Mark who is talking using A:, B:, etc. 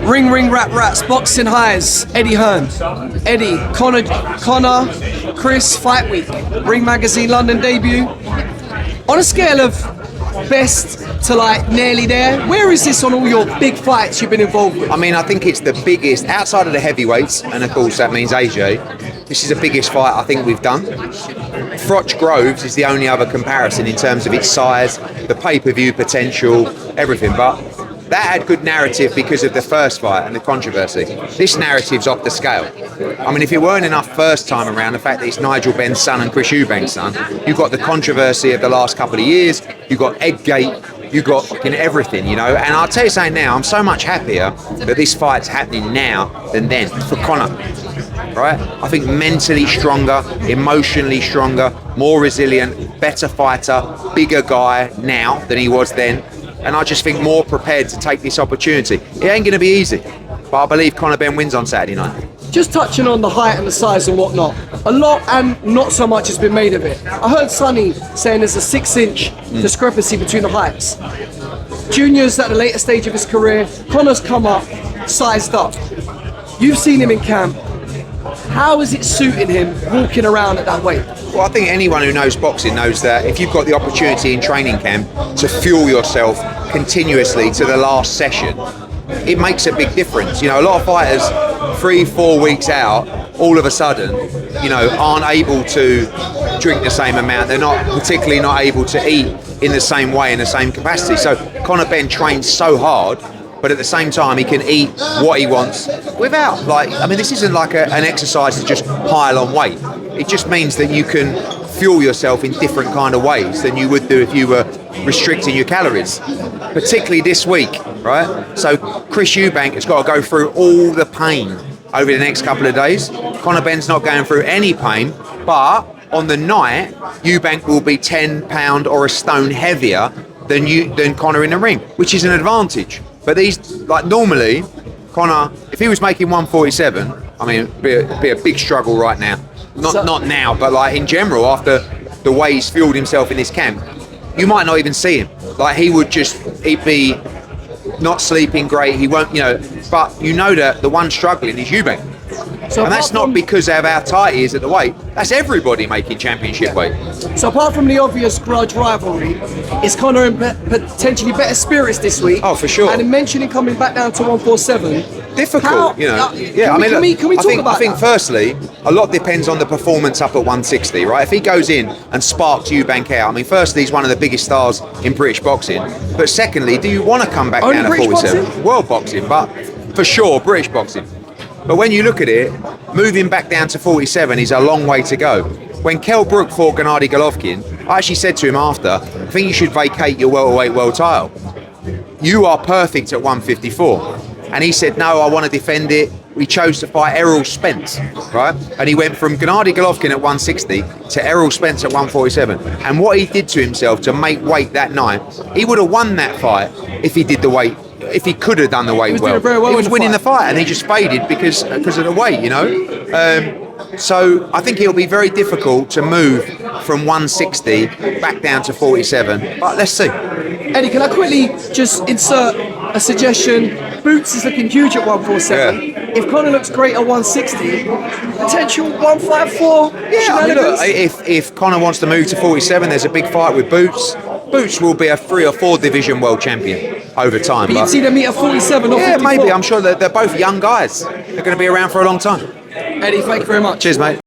A: Ring ring rap rats, boxing highs, Eddie Hearn. Eddie, Conor, Chris, Fight Week, Ring Magazine London debut. On a scale of best to like nearly there, where is this on all your big fights you've been involved with?
B: I mean, I think it's the biggest, outside of the heavyweights, and of course that means AJ, this is the biggest fight I think we've done. FROCH GROVES is the only other comparison in terms of its size, the pay-per-view potential, everything, but that had good narrative because of the first fight and the controversy. This narrative's off the scale. I mean, if it weren't enough first time around, the fact that it's Nigel Benn's son and Chris Eubank's son, you've got the controversy of the last couple of years, you've got Eggate, you've got fucking everything, you know. And I'll tell you something now, I'm so much happier that this fight's happening now than then for Conor. Right? I think mentally stronger, emotionally stronger, more resilient, better fighter, bigger guy now than he was then. And I just think more prepared to take this opportunity. It ain't going to be easy, but I believe Conor Benn wins on Saturday night.
A: Just touching on the height and the size and whatnot, a lot and not so much has been made of it. I heard Sonny saying there's a 6-inch discrepancy between the heights. Junior's at the later stage of his career, Conor's come up, sized up. You've seen him in camp. How is it suiting him walking around at that weight?
B: Well, I think anyone who knows boxing knows that if you've got the opportunity in training camp to fuel yourself continuously to the last session, it makes a big difference. You know, a lot of fighters 3-4 weeks out, all of a sudden, you know, aren't able to drink the same amount. They're not particularly not able to eat in the same way, in the same capacity. So Conor Benn trains so hard, but at the same time he can eat what he wants without, like, I mean, this isn't like an exercise to just pile on weight. It just means that you can fuel yourself in different kind of ways than you would do if you were restricting your calories, particularly this week, right? So Chris Eubank has got to go through all the pain over the next couple of days. Conor Benn's not going through any pain, but on the night, Eubank will be 10 pound or a stone heavier than Conor in the ring, which is an advantage. But these, like, normally, Conor, if he was making 147, I mean, it'd be a big struggle right now. Not now, but like in general, after the way he's fueled himself in this camp, you might not even see him. Like, he'd be not sleeping great. He won't, you know. But you know that the one struggling is Eubank. So and that's not because of how tight he is at the weight. That's everybody making championship weight.
A: So apart from the obvious grudge rivalry, is Conor in potentially better spirits this week?
B: Oh, for sure.
A: And in mentioning coming back down to 147.
B: Difficult, you know.
A: Yeah, can we talk about that?
B: I think firstly, a lot depends on the performance up at 160, right? If he goes in and sparks Eubank out, I mean, firstly, he's one of the biggest stars in British boxing. But secondly, do you want to come back down to 47? Boxing? World boxing, but for sure, British boxing. But when you look at it, moving back down to 47 is a long way to go. When Kell Brook fought 𝗙𝗙𝗟𝗢𝗪, I actually said to him after, I think you should vacate your welterweight world title. You are perfect at 154. And he said, no, I want to defend it. We chose to fight Errol Spence, right? And he went from 𝗙𝗙𝗟𝗢𝗪 at 160 to Errol Spence at 147. And what he did to himself to make weight that night, he would have won that fight if he did the weight. If he could have done the weight well. He was winning the fight and he just faded because of the weight, you know. So I think it'll be very difficult to move from 160 back down to 47. But let's see.
A: Eddie, can I quickly just insert a suggestion? Boots is looking huge at 147. Yeah. If Conor looks great at 160, potential 154.
B: Yeah, I mean, look, if Conor wants to move to 47, there's a big fight with Boots. Boots will be a 3 or 4 division world champion over time.
A: But you'd see them meet at 47 or 54.
B: Yeah, maybe. I'm sure that they're both young guys. They're going to be around for a long time.
A: Eddie, thank you very much.
B: Cheers, mate.